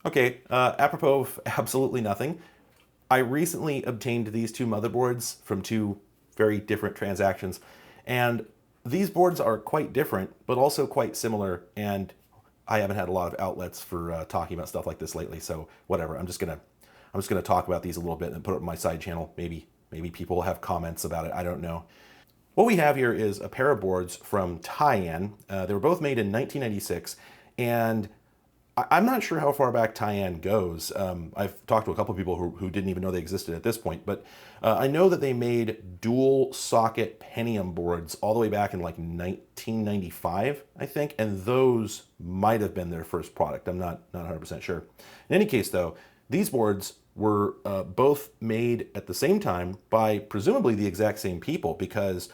Okay, apropos of absolutely nothing, I recently obtained these two motherboards from two very different transactions, and these boards are quite different, but also quite similar. And I haven't had a lot of outlets for talking about stuff like this lately, so whatever. I'm just gonna talk about these a little bit and put it on my side channel. Maybe people will have comments about it. I don't know. What we have here is a pair of boards from Tyan. They were both made in 1996, and I'm not sure how far back Tyan goes. I've talked to a couple of people who didn't even know they existed at this point, but I know that they made dual socket Pentium boards all the way back in like 1995, I think, and those might have been their first product. I'm not 100% sure. In any case, though, these boards were both made at the same time by presumably the exact same people because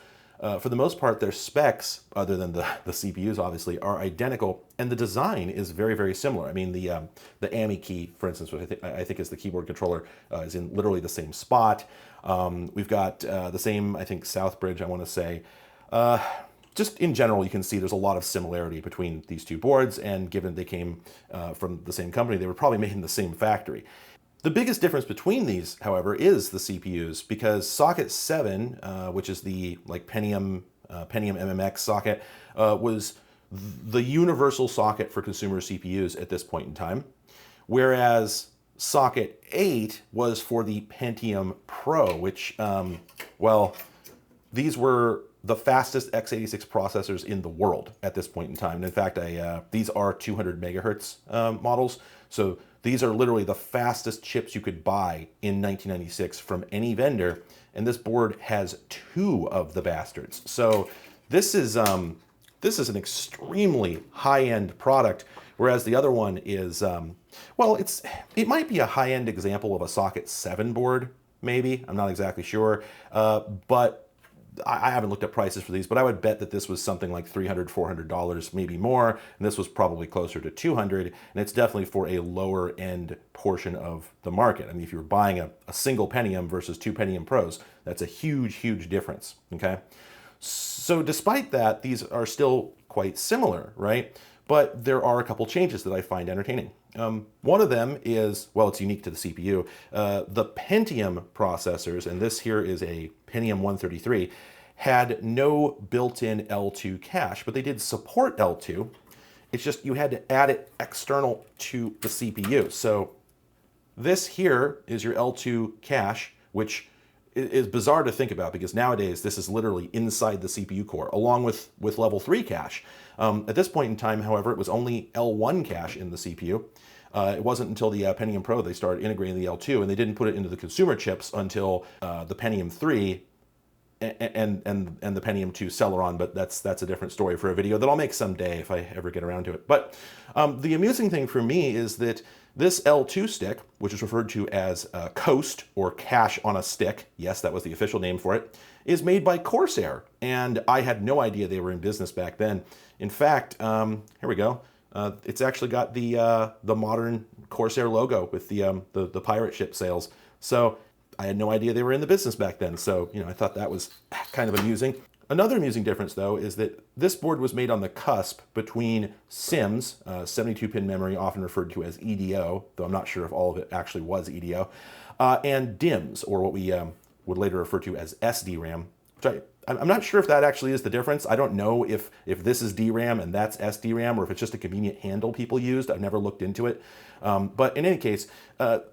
for the most part, their specs, other than the CPUs, obviously, are identical, and the design is very, very similar. I mean, the AMI key, for instance, which I think is the keyboard controller, is in literally the same spot. We've got the same, I think, South Bridge, I want to say. Just in general, you can see there's a lot of similarity between these two boards, and given they came from the same company, they were probably made in the same factory. The biggest difference between these, however, is the CPUs, because socket 7, which is the like Pentium MMX socket, was the universal socket for consumer CPUs at this point in time, whereas socket 8 was for the Pentium Pro, which, well, these were the fastest x86 processors in the world at this point in time. And in fact, these are 200 megahertz models. So these are literally the fastest chips you could buy in 1996 from any vendor. And this board has two of the bastards. So this is an extremely high-end product, whereas the other one is, well, it might be a high-end example of a socket 7 board, maybe. I'm not exactly sure. But I haven't looked at prices for these, but I would bet that this was something like $300, $400, maybe more, and this was probably closer to $200, and it's definitely for a lower end portion of the market. I mean, if you're buying a single Pentium versus two Pentium Pros, that's a huge, huge difference, okay? So despite that, these are still quite similar, right? But there are a couple changes that I find entertaining. One of them is, well, it's unique to the CPU. The Pentium processors, and this here is a Pentium 133, had no built-in L2 cache, but they did support L2. It's just you had to add it external to the CPU. So this here is your L2 cache, which is bizarre to think about because nowadays this is literally inside the CPU core, along with level 3 cache. At this point in time, however, it was only L1 cache in the CPU. It wasn't until the Pentium Pro they started integrating the L2, and they didn't put it into the consumer chips until the Pentium 3 and the Pentium 2 Celeron, but that's a different story for a video that I'll make someday if I ever get around to it. But the amusing thing for me is that this L2 stick, which is referred to as Coast or Cache on a Stick, yes, that was the official name for it, is made by Corsair, and I had no idea they were in business back then. In fact, here we go. It's actually got the modern Corsair logo with the pirate ship sails. So I had no idea they were in the business back then. So, I thought that was kind of amusing. Another amusing difference, though, is that this board was made on the cusp between SIMs, 72-pin memory, often referred to as EDO, though I'm not sure if all of it actually was EDO, and DIMMs, or what we would later refer to as SDRAM, which I'm not sure if that actually is the difference. I don't know if this is DRAM and that's SDRAM, or if it's just a convenient handle people used. I've never looked into it. But in any case,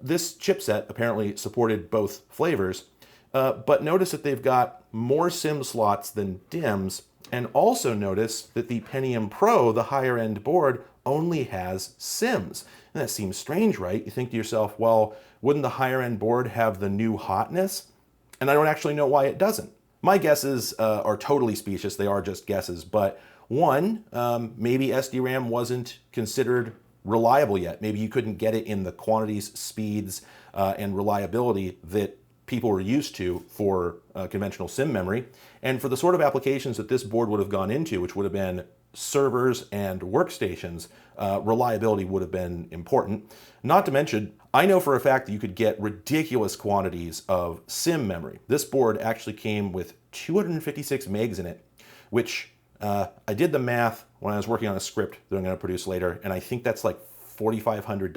this chipset apparently supported both flavors. But notice that they've got more SIM slots than DIMMs, and also notice that the Pentium Pro, the higher end board, only has SIMs. And that seems strange, right? You think to yourself, well, wouldn't the higher end board have the new hotness? And I don't actually know why it doesn't. My guesses are totally specious. They are just guesses. But one, maybe SDRAM wasn't considered reliable yet. Maybe you couldn't get it in the quantities, speeds, and reliability that people were used to for conventional SIM memory. And for the sort of applications that this board would have gone into, which would have been servers and workstations, reliability would have been important. Not to mention, I know for a fact that you could get ridiculous quantities of SIM memory. This board actually came with 256 megs in it, which I did the math when I was working on a script that I'm going to produce later, and I think that's like $4,500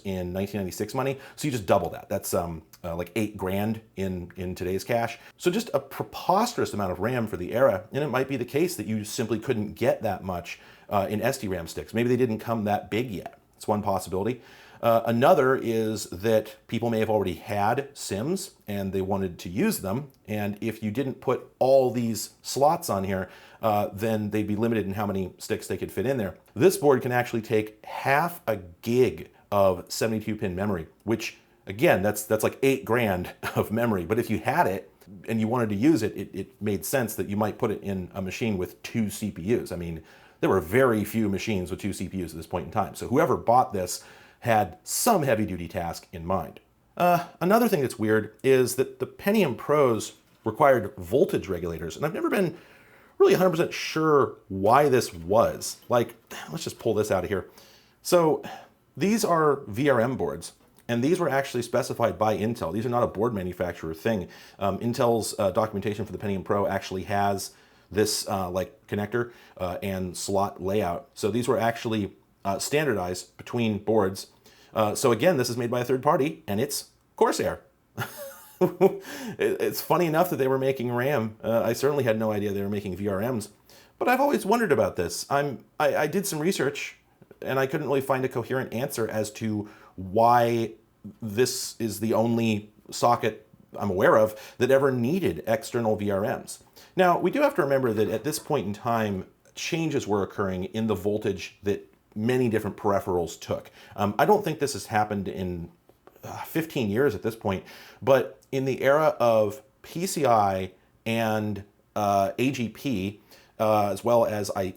in 1996 money. So you just double that. That's like $8,000 in today's cash. So just a preposterous amount of RAM for the era. And it might be the case that you simply couldn't get that much in SD-RAM sticks. Maybe they didn't come that big yet. It's one possibility. Another is that people may have already had SIMs and they wanted to use them. And if you didn't put all these slots on here, then they'd be limited in how many sticks they could fit in there. This board can actually take half a gig of 72-pin memory, which again, that's like $8,000 of memory. But if you had it and you wanted to use it, it made sense that you might put it in a machine with 2 CPUs. I mean, there were very few machines with 2 CPUs at this point in time. So whoever bought this had some heavy-duty task in mind. Another thing that's weird is that the Pentium Pros required voltage regulators, and I've never been really 100% sure why this was. Like, let's just pull this out of here. So these are VRM boards, and these were actually specified by Intel. These are not a board manufacturer thing. Intel's documentation for the Pentium Pro actually has this like connector and slot layout. So these were actually standardized between boards. So again, this is made by a third party, and it's Corsair. It's funny enough that they were making RAM. I certainly had no idea they were making VRMs, but I've always wondered about this. I did some research, and I couldn't really find a coherent answer as to why this is the only socket I'm aware of that ever needed external VRMs. Now, we do have to remember that at this point in time, changes were occurring in the voltage that many different peripherals took. I don't think this has happened in 15 years at this point, but in the era of PCI and AGP, as well as I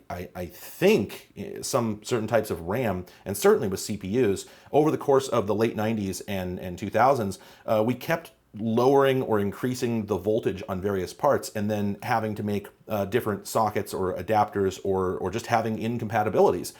think some certain types of RAM, and certainly with CPUs, over the course of the late 90s and 2000s, we kept lowering or increasing the voltage on various parts and then having to make different sockets or adapters or just having incompatibilities.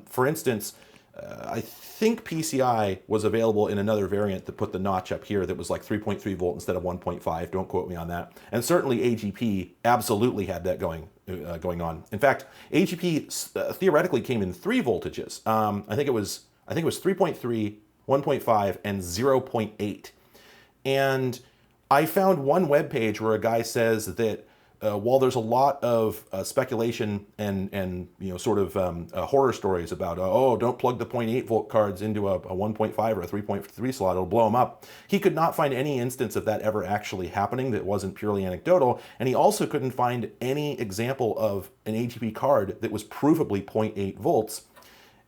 For instance, I think PCI was available in another variant that put the notch up here that was like 3.3 volt instead of 1.5. Don't quote me on that. And certainly AGP absolutely had that going on. In fact, AGP theoretically came in 3 voltages. I think it was 3.3, 1.5, and 0.8. And I found one web page where a guy says that while there's a lot of speculation and sort of horror stories about, oh, don't plug the 0.8 volt cards into a 1.5 or a 3.3 slot, it'll blow them up. He could not find any instance of that ever actually happening that wasn't purely anecdotal. And he also couldn't find any example of an AGP card that was provably 0.8 volts.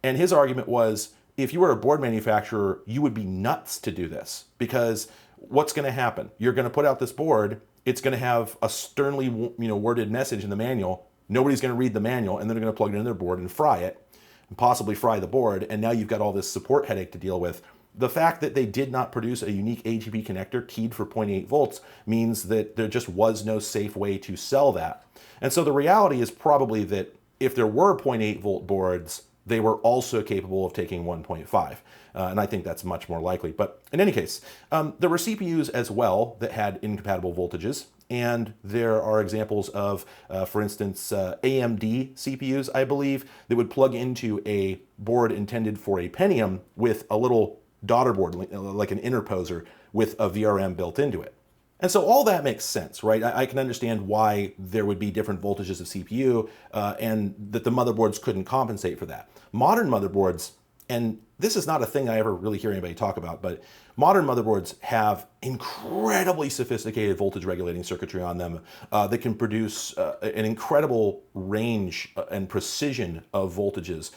And his argument was, if you were a board manufacturer, you would be nuts to do this, because what's going to happen? You're going to put out this board. It's going to have a sternly worded message in the manual. Nobody's going to read the manual, and then they're going to plug it in their board and fry it, and possibly fry the board. And now you've got all this support headache to deal with. The fact that they did not produce a unique AGP connector keyed for 0.8 volts means that there just was no safe way to sell that. And so the reality is probably that if there were 0.8 volt boards, they were also capable of taking 1.5. And I think that's much more likely. But in any case, there were CPUs as well that had incompatible voltages. And there are examples of, for instance, AMD CPUs, I believe, that would plug into a board intended for a Pentium with a little daughter board, like an interposer, with a VRM built into it. And so all that makes sense, right? I can understand why there would be different voltages of CPU and that the motherboards couldn't compensate for that. Modern motherboards, and this is not a thing I ever really hear anybody talk about, but modern motherboards have incredibly sophisticated voltage regulating circuitry on them that can produce an incredible range and precision of voltages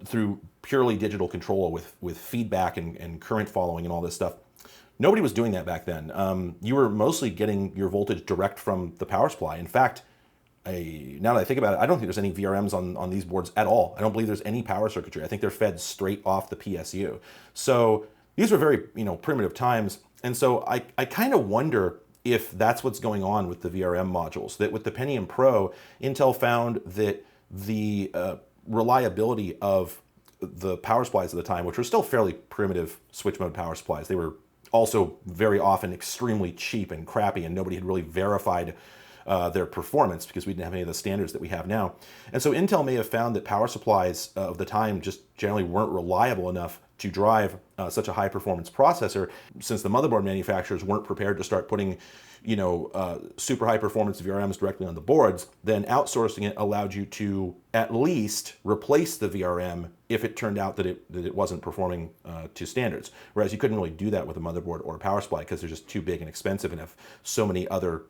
through purely digital control with feedback and current following and all this stuff. Nobody was doing that back then. You were mostly getting your voltage direct from the power supply. In fact, now that I think about it, I don't think there's any VRMs on these boards at all. I don't believe there's any power circuitry. I think they're fed straight off the PSU. So these were very primitive times. And so I kind of wonder if that's what's going on with the VRM modules. That with the Pentium Pro, Intel found that the reliability of the power supplies at the time, which were still fairly primitive switch mode power supplies, they were also very often extremely cheap and crappy, and nobody had really verified their performance, because we didn't have any of the standards that we have now. And so Intel may have found that power supplies of the time just generally weren't reliable enough to drive such a high performance processor, since the motherboard manufacturers weren't prepared to start putting super high performance VRMs directly on the boards. Then outsourcing it allowed you to at least replace the VRM if it turned out that it wasn't performing to standards. Whereas you couldn't really do that with a motherboard or a power supply because they're just too big and expensive and have so many other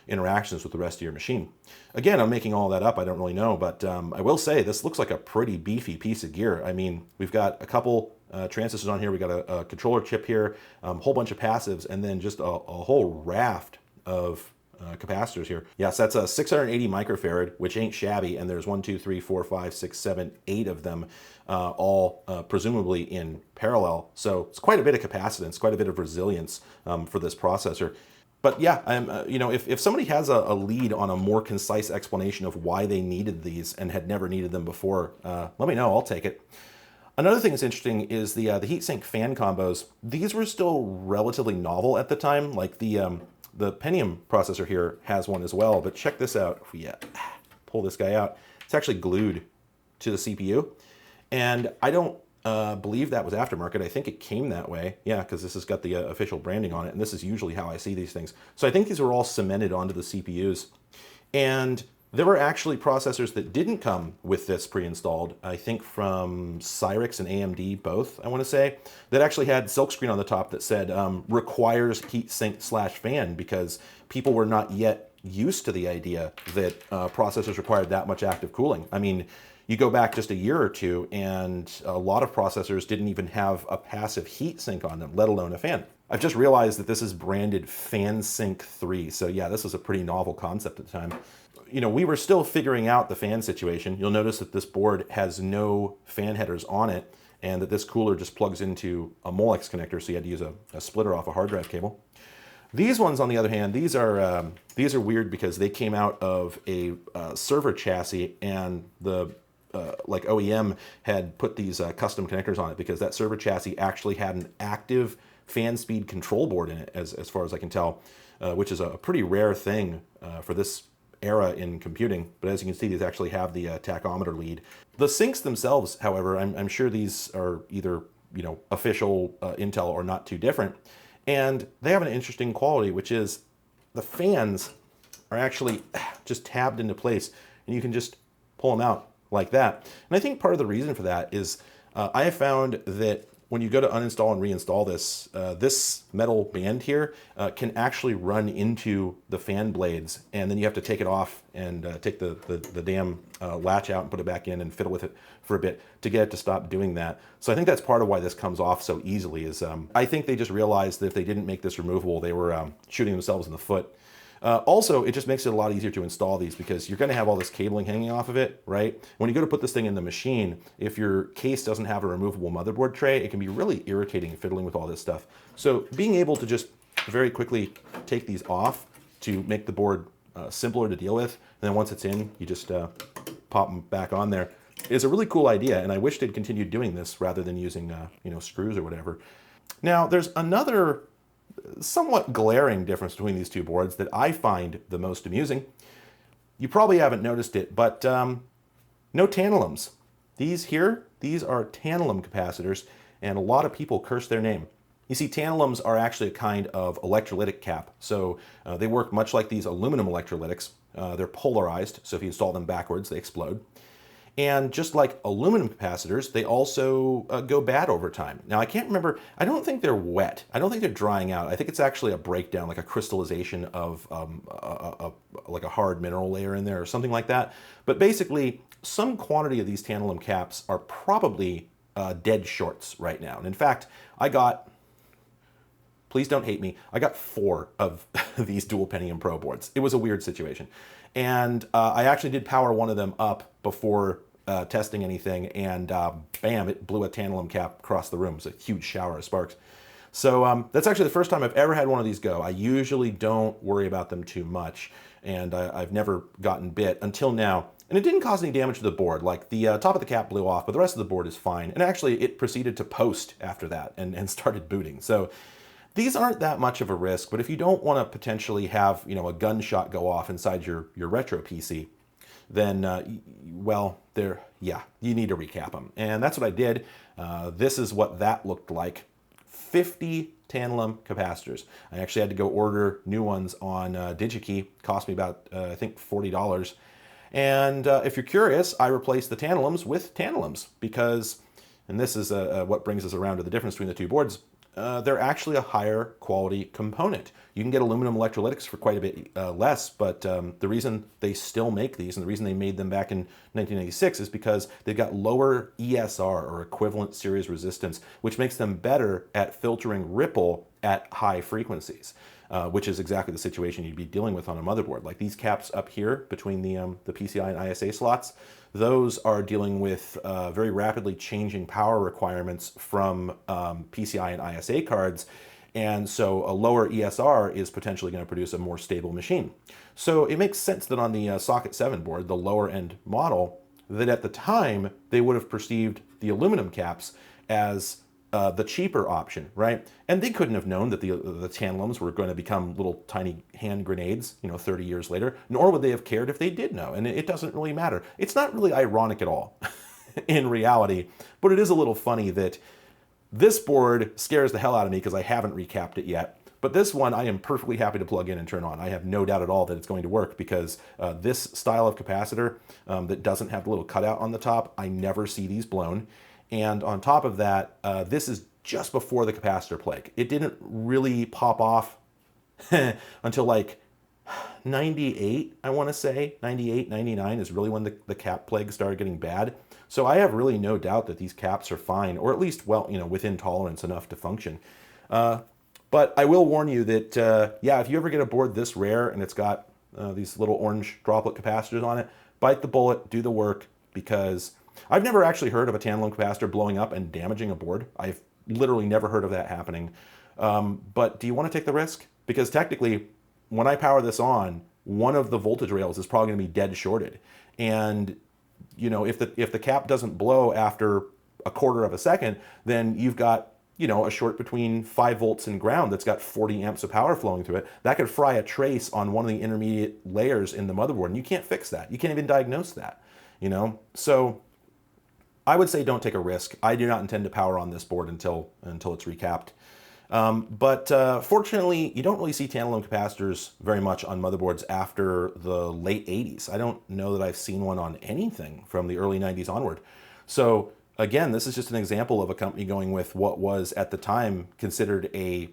interactions with the rest of your machine. Again, I'm making all that up. I don't really know, but I will say this looks like a pretty beefy piece of gear. I mean, we've got a couple transistors on here. We got a controller chip here, a whole bunch of passives, and then just a whole raft of capacitors here. Yes, that's a 680 microfarad, which ain't shabby. And there's 1, 2, 3, 4, 5, 6, 7, 8 of them, all presumably in parallel. So it's quite a bit of capacitance, quite a bit of resilience for this processor. But yeah, if somebody has a lead on a more concise explanation of why they needed these and had never needed them before, let me know. I'll take it. Another thing that's interesting is the heatsink fan combos. These were still relatively novel at the time. Like the Pentium processor here has one as well. But check this out. If we pull this guy out, it's actually glued to the CPU, and I don't believe that was aftermarket. I think it came that way. Yeah, because this has got the official branding on it, and this is usually how I see these things. So I think these were all cemented onto the CPUs. And there were actually processors that didn't come with this pre-installed, I think from Cyrix and AMD both, I want to say, that actually had silkscreen on the top that said requires heatsink/fan, because people were not yet used to the idea that processors required that much active cooling. I mean, you go back just a year or two, and a lot of processors didn't even have a passive heat sink on them, let alone a fan. I've just realized that this is branded FanSync 3. So yeah, this was a pretty novel concept at the time. We were still figuring out the fan situation. You'll notice that this board has no fan headers on it, and that this cooler just plugs into a Molex connector, so you had to use a splitter off a hard drive cable. These ones, on the other hand, these are weird because they came out of a server chassis, and the like OEM had put these custom connectors on it because that server chassis actually had an active fan speed control board in it, as far as I can tell, which is a pretty rare thing for this era in computing. But as you can see, these actually have the tachometer lead. The sinks themselves, however, I'm sure these are either official Intel or not too different, and they have an interesting quality, which is the fans are actually just tabbed into place, and you can just pull them out like that. And I think part of the reason for that is I have found that when you go to uninstall and reinstall this, this metal band here can actually run into the fan blades, and then you have to take it off and take the damn latch out and put it back in and fiddle with it for a bit to get it to stop doing that. So I think that's part of why this comes off so easily. Is I think they just realized that if they didn't make this removable, they were shooting themselves in the foot. Also, it just makes it a lot easier to install these because you're going to have all this cabling hanging off of it, right? When you go to put this thing in the machine, if your case doesn't have a removable motherboard tray, it can be really irritating fiddling with all this stuff. So being able to just very quickly take these off to make the board simpler to deal with, and then once it's in, you just pop them back on there, is a really cool idea. And I wish they'd continued doing this rather than using screws or whatever. Now, there's another somewhat glaring difference between these two boards that I find the most amusing. You probably haven't noticed it, but no tantalums. These are tantalum capacitors, and a lot of people curse their name. You see, tantalums are actually a kind of electrolytic cap. So they work much like these aluminum electrolytics. They're polarized, so if you install them backwards, they explode. And just like aluminum capacitors, they also go bad over time. Now, I can't remember, I don't think they're wet. I don't think they're drying out. I think it's actually a breakdown, like a crystallization of like a hard mineral layer in there or something like that. But basically, some quantity of these tantalum caps are probably dead shorts right now. And in fact, please don't hate me, I got 4 of these dual Pentium Pro boards. It was a weird situation. And I actually did power one of them up before testing anything, and bam, it blew a tantalum cap across the room. It was a huge shower of sparks. So that's actually the first time I've ever had one of these go. I usually don't worry about them too much, and I've never gotten bit until now. And it didn't cause any damage to the board. Like the top of the cap blew off, but the rest of the board is fine. And actually, it proceeded to post after that and started booting. So These aren't that much of a risk, but if you don't want to potentially have, a gunshot go off inside your retro PC, then, well, yeah, you need to recap them. And that's what I did. This is what that looked like. 50 tantalum capacitors. I actually had to go order new ones on DigiKey. Cost me about, I think, $40. And if you're curious, I replaced the tantalums with tantalums because, and this is what brings us around to the difference between the two boards, they're actually a higher quality component. You can get aluminum electrolytics for quite a bit less, but the reason they still make these and the reason they made them back in 1996 is because they've got lower ESR, or equivalent series resistance, which makes them better at filtering ripple at high frequencies, which is exactly the situation you'd be dealing with on a motherboard. Like these caps up here between the PCI and ISA slots, those are dealing with very rapidly changing power requirements from PCI and ISA cards. And so a lower ESR is potentially going to produce a more stable machine. So it makes sense that on the Socket 7 board, the lower end model, that at the time they would have perceived the aluminum caps as the cheaper option, right? And they couldn't have known that the tantalums were going to become little tiny hand grenades, 30 years later, nor would they have cared if they did know. And it doesn't really matter. It's not really ironic at all in reality, but it is a little funny that this board scares the hell out of me because I haven't recapped it yet. But this one I am perfectly happy to plug in and turn on. I have no doubt at all that it's going to work because this style of capacitor that doesn't have the little cutout on the top, I never see these blown. And on top of that, this is just before the capacitor plague. It didn't really pop off until like 98, I want to say. 98, 99 is really when the cap plague started getting bad. So I have really no doubt that these caps are fine, or at least, well, within tolerance enough to function. But I will warn you that, yeah, if you ever get a board this rare and it's got these little orange droplet capacitors on it, bite the bullet, do the work, because I've never actually heard of a tantalum capacitor blowing up and damaging a board. I've literally never heard of that happening. But do you want to take the risk? Because technically, when I power this on, one of the voltage rails is probably going to be dead shorted. And if the cap doesn't blow after a quarter of a second, then you've got a short between 5 volts and ground that's got 40 amps of power flowing through it. That could fry a trace on one of the intermediate layers in the motherboard, and you can't fix that. You can't even diagnose that. So I would say don't take a risk. I do not intend to power on this board until it's recapped. But fortunately, you don't really see tantalum capacitors very much on motherboards after the late 80s. I don't know that I've seen one on anything from the early 90s onward. So again, this is just an example of a company going with what was at the time considered a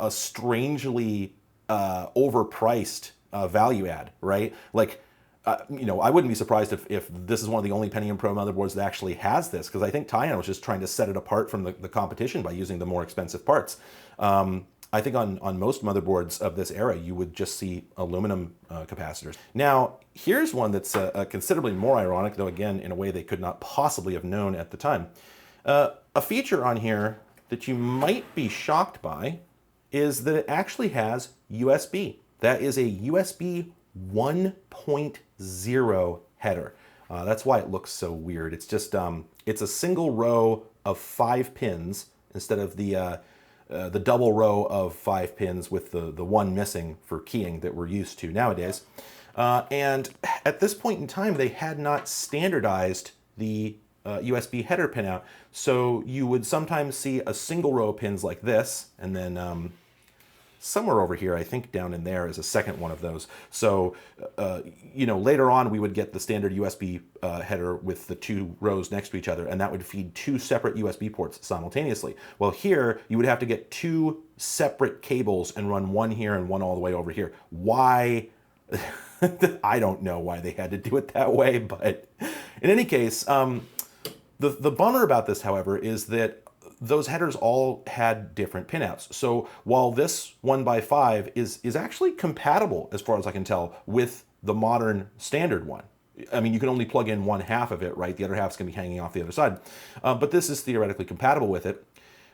strangely overpriced value add, right? Like, I wouldn't be surprised if this is one of the only Pentium Pro motherboards that actually has this, because I think Tyan was just trying to set it apart from the competition by using the more expensive parts. I think on most motherboards of this era, you would just see aluminum capacitors. Now, here's one that's considerably more ironic, though again, in a way they could not possibly have known at the time. A feature on here that you might be shocked by is that it actually has USB. That is a USB 1.0 header. That's why it looks so weird. It's just it's a single row of 5 pins instead of the double row of 5 pins with the one missing for keying that we're used to nowadays. And at this point in time, they had not standardized the USB header pin out. So you would sometimes see a single row of pins like this, and then somewhere over here, I think down in there is a second one of those. So, later on we would get the standard USB header with the 2 rows next to each other, and that would feed 2 separate USB ports simultaneously. Well, here you would have to get 2 separate cables and run one here and one all the way over here. Why? I don't know why they had to do it that way, but in any case, the bummer about this, however, is that those headers all had different pinouts. So while this 1x5 is actually compatible, as far as I can tell, with the modern standard one. I mean, you can only plug in one half of it, right? The other half's going to be hanging off the other side. But this is theoretically compatible with it.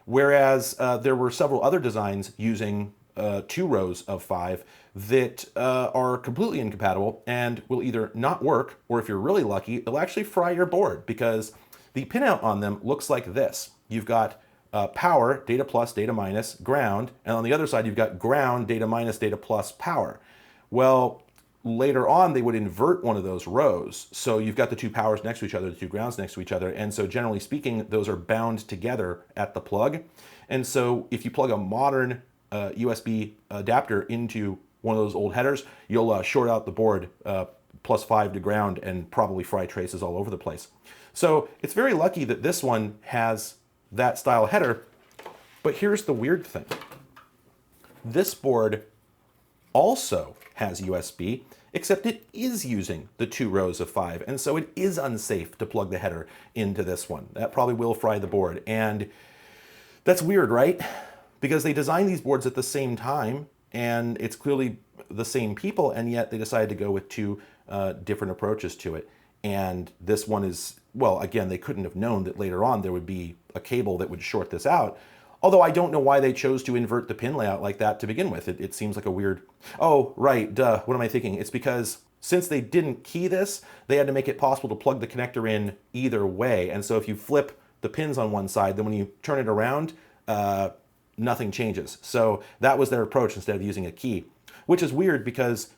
Whereas there were several other designs using 2 rows of 5 that are completely incompatible and will either not work, or if you're really lucky, it'll actually fry your board, because the pinout on them looks like this. You've got power, data plus, data minus, ground, and on the other side you've got ground, data minus, data plus, power. Well, later on they would invert one of those rows. So you've got the two powers next to each other, the two grounds next to each other, and so generally speaking, those are bound together at the plug. And so if you plug a modern USB adapter into one of those old headers, you'll short out the board +5 to ground and probably fry traces all over the place. So it's very lucky that this one has that style header, but here's the weird thing. This board also has USB, except it is using the 2 rows of 5, and so it is unsafe to plug the header into this one. That probably will fry the board, and that's weird, right? Because they designed these boards at the same time, and it's clearly the same people, and yet they decided to go with 2 different approaches to it. And this one is, well, again, they couldn't have known that later on there would be a cable that would short this out. Although I don't know why they chose to invert the pin layout like that to begin with. It seems like a weird, oh, right, duh, what am I thinking? It's because since they didn't key this, they had to make it possible to plug the connector in either way. And so if you flip the pins on one side, then when you turn it around, nothing changes. So that was their approach instead of using a key, which is weird because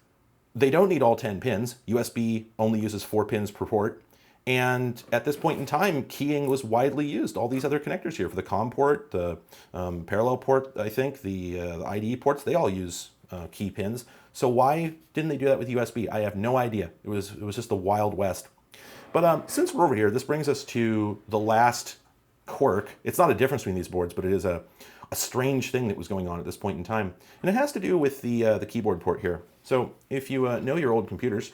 they don't need all 10 pins. USB only uses 4 pins per port. And at this point in time, keying was widely used. All these other connectors here for the COM port, the parallel port, I think, the IDE ports, they all use key pins. So why didn't they do that with USB? I have no idea. It was just the Wild West. But since we're over here, this brings us to the last quirk. It's not a difference between these boards, but it is a strange thing that was going on at this point in time. And it has to do with the keyboard port here. So if you know your old computers,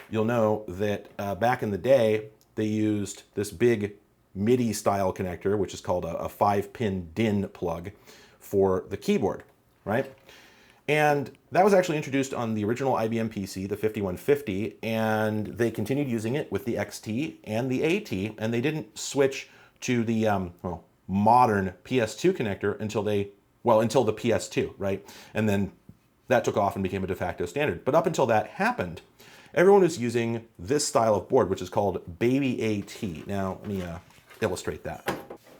you'll know that back in the day, they used this big MIDI style connector, which is called a 5-pin DIN plug for the keyboard, right? And that was actually introduced on the original IBM PC, the 5150, and they continued using it with the XT and the AT, and they didn't switch to the modern PS2 connector until the PS2, right? And then that took off and became a de facto standard. But up until that happened, everyone was using this style of board, which is called Baby AT. Now, let me illustrate that.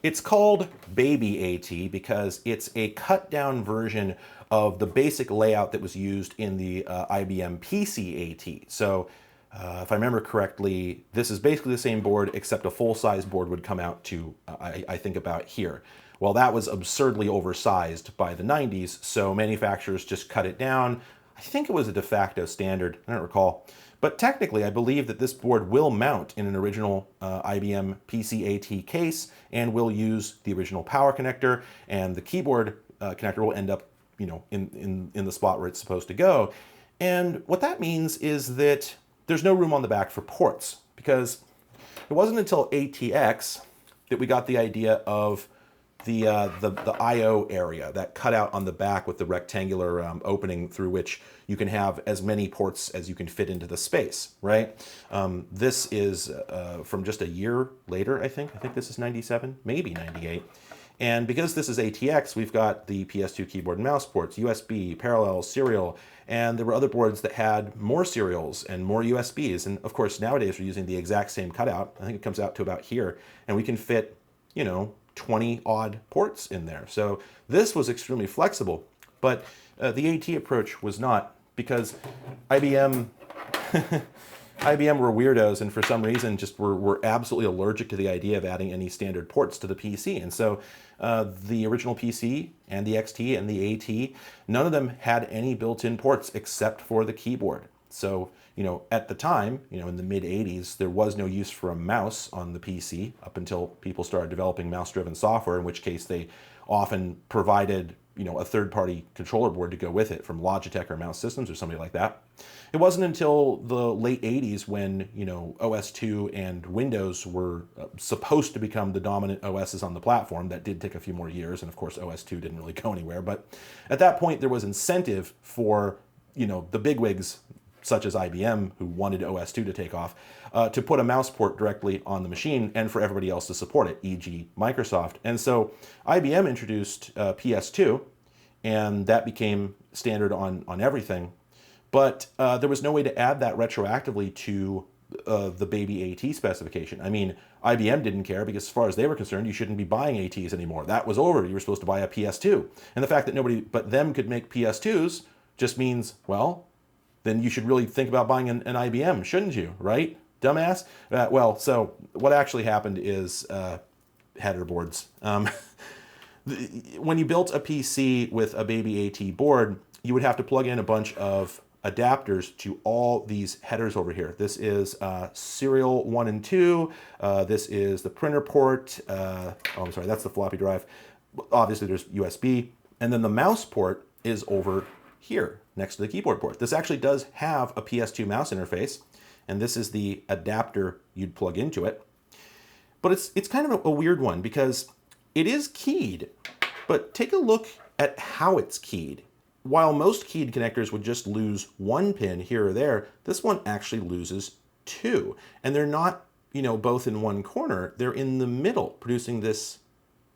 It's called Baby AT because it's a cut down version of the basic layout that was used in the IBM PC AT. So if I remember correctly, this is basically the same board, except a full-size board would come out to, I think, about here. Well, that was absurdly oversized by the 90s, so manufacturers just cut it down. I think it was a de facto standard, I don't recall. But technically, I believe that this board will mount in an original IBM PC-AT case and will use the original power connector, and the keyboard connector will end up, in the spot where it's supposed to go. And what that means is that there's no room on the back for ports, because it wasn't until ATX that we got the idea of the I/O area, that cutout on the back with the rectangular opening through which you can have as many ports as you can fit into the space, right? This is from just a year later, I think. I think this is 97, maybe 98. And because this is ATX, we've got the PS2 keyboard and mouse ports, USB, parallel, serial, and there were other boards that had more serials and more USBs. And of course, nowadays we're using the exact same cutout. I think it comes out to about here, and we can fit, 20 odd ports in there. So this was extremely flexible, but the AT approach was not, because IBM IBM were weirdos, and for some reason just were absolutely allergic to the idea of adding any standard ports to the PC. And so the original PC and the XT and the AT, none of them had any built-in ports except for the keyboard. So, at the time, in the mid-80s, there was no use for a mouse on the PC up until people started developing mouse-driven software, in which case they often provided, a third-party controller board to go with it from Logitech or Mouse Systems or somebody like that. It wasn't until the late 80s when, OS2 and Windows were supposed to become the dominant OSs on the platform. That did take a few more years, and of course OS2 didn't really go anywhere. But at that point, there was incentive for, the bigwigs, such as IBM, who wanted OS2 to take off, to put a mouse port directly on the machine and for everybody else to support it, e.g. Microsoft. And so IBM introduced PS2, and that became standard on everything. But there was no way to add that retroactively to the baby AT specification. I mean, IBM didn't care because as far as they were concerned, you shouldn't be buying ATs anymore. That was over. You were supposed to buy a PS2. And the fact that nobody but them could make PS2s just means, well, then you should really think about buying an IBM, shouldn't you, right? Dumbass? Well, so what actually happened is header boards. When you built a PC with a baby AT board, you would have to plug in a bunch of adapters to all these headers over here. This is serial 1 and 2. This is the printer port. Oh, I'm sorry, that's the floppy drive. Obviously, there's USB. And then the mouse port is over here next to the keyboard port. This actually does have a PS2 mouse interface, and this is the adapter you'd plug into it. But it's kind of a weird one because it is keyed, but take a look at how it's keyed. While most keyed connectors would just lose one pin here or there, this one actually loses two. And they're not, both in one corner, they're in the middle, producing this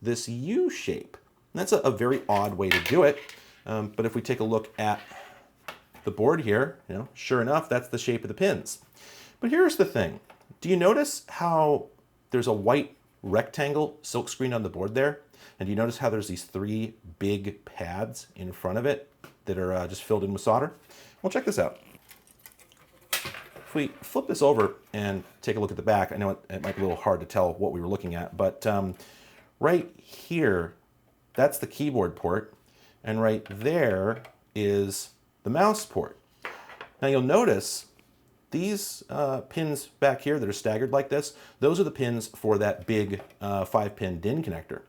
U shape. And that's a very odd way to do it. But if we take a look at the board here, sure enough, that's the shape of the pins. But here's the thing. Do you notice how there's a white rectangle silkscreen on the board there? And do you notice how there's these three big pads in front of it that are just filled in with solder? Well, check this out. If we flip this over and take a look at the back, I know it might be a little hard to tell what we were looking at, but right here, that's the keyboard port, and right there is the mouse port. Now you'll notice these pins back here that are staggered like this, those are the pins for that big 5-pin DIN connector.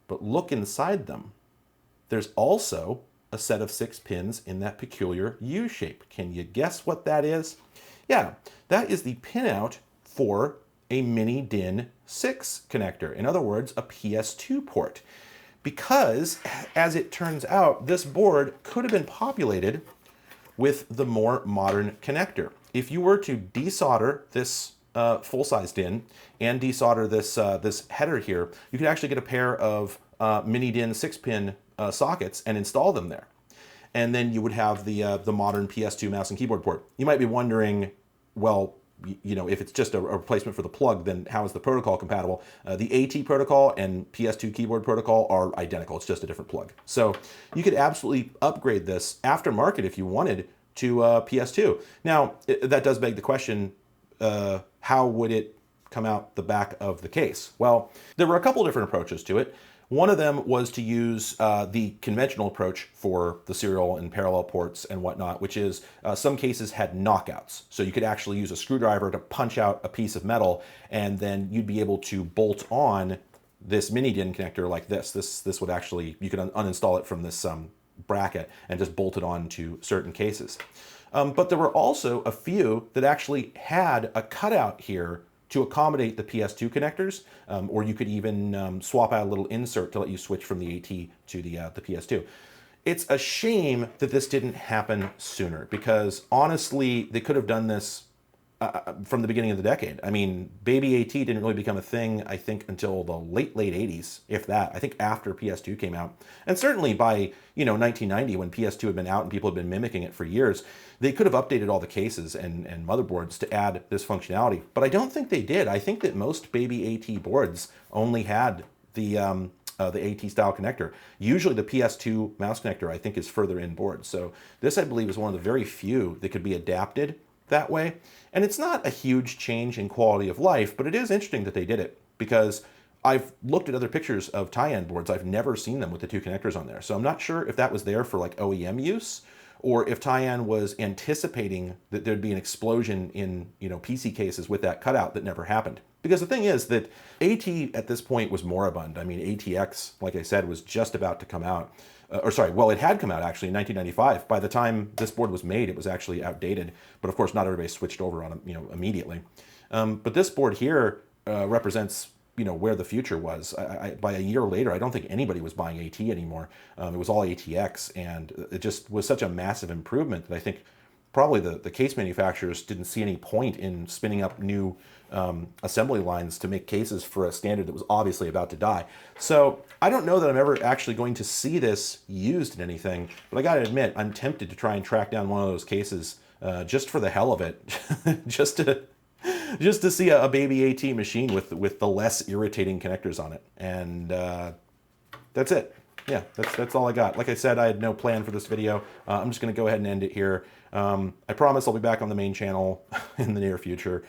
But look inside them. There's also a set of 6 pins in that peculiar U shape. Can you guess what that is? Yeah, that is the pinout for a mini DIN 6 connector. In other words, a PS2 port. Because, as it turns out, this board could have been populated with the more modern connector. If you were to desolder this full-size DIN and desolder this header here, you could actually get a pair of mini DIN 6-pin sockets and install them there. And then you would have the modern PS2 mouse and keyboard port. You might be wondering, well, if it's just a replacement for the plug, then how is the protocol compatible? The AT protocol and PS2 keyboard protocol are identical. It's just a different plug. So you could absolutely upgrade this aftermarket if you wanted to PS2. Now, that does beg the question, how would it come out the back of the case? Well, there were a couple different approaches to it. One of them was to use the conventional approach for the serial and parallel ports and whatnot, which is some cases had knockouts. So you could actually use a screwdriver to punch out a piece of metal, and then you'd be able to bolt on this mini DIN connector like this. This would actually, you could uninstall it from this bracket and just bolt it on to certain cases. But there were also a few that actually had a cutout here to accommodate the PS2 connectors, or you could even swap out a little insert to let you switch from the AT to the PS2. It's a shame that this didn't happen sooner, because honestly, they could have done this from the beginning of the decade. I mean, baby AT didn't really become a thing, I think, until the late 80s, if that. I think after PS2 came out. And certainly by, 1990, when PS2 had been out and people had been mimicking it for years, they could have updated all the cases and motherboards to add this functionality. But I don't think they did. I think that most baby AT boards only had the AT style connector. Usually the PS2 mouse connector, I think, is further in board. So this, I believe, is one of the very few that could be adapted that way. And it's not a huge change in quality of life, but it is interesting that they did it, because I've looked at other pictures of Tyan boards. I've never seen them with the 2 connectors on there. So I'm not sure if that was there for like OEM use, or if Tyan was anticipating that there'd be an explosion in PC cases with that cutout that never happened. Because the thing is that AT at this point was moribund. I mean, ATX, like I said, was just about to come out. It had come out actually in 1995. By the time this board was made, it was actually outdated. But of course, not everybody switched over on it, immediately. But this board here represents, where the future was. By a year later, I don't think anybody was buying AT anymore. It was all ATX, and it just was such a massive improvement that I think probably the case manufacturers didn't see any point in spinning up new assembly lines to make cases for a standard that was obviously about to die. So I don't know that I'm ever actually going to see this used in anything, but I gotta admit, I'm tempted to try and track down one of those cases just for the hell of it, just to see a baby AT machine with the less irritating connectors on it. And that's it. Yeah, that's all I got. Like I said, I had no plan for this video. I'm just going to go ahead and end it here. I promise I'll be back on the main channel in the near future.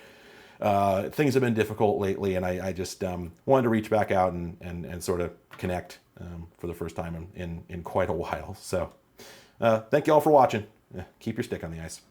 Things have been difficult lately, and I just wanted to reach back out and sort of connect for the first time in quite a while. So thank you all for watching. Keep your stick on the ice.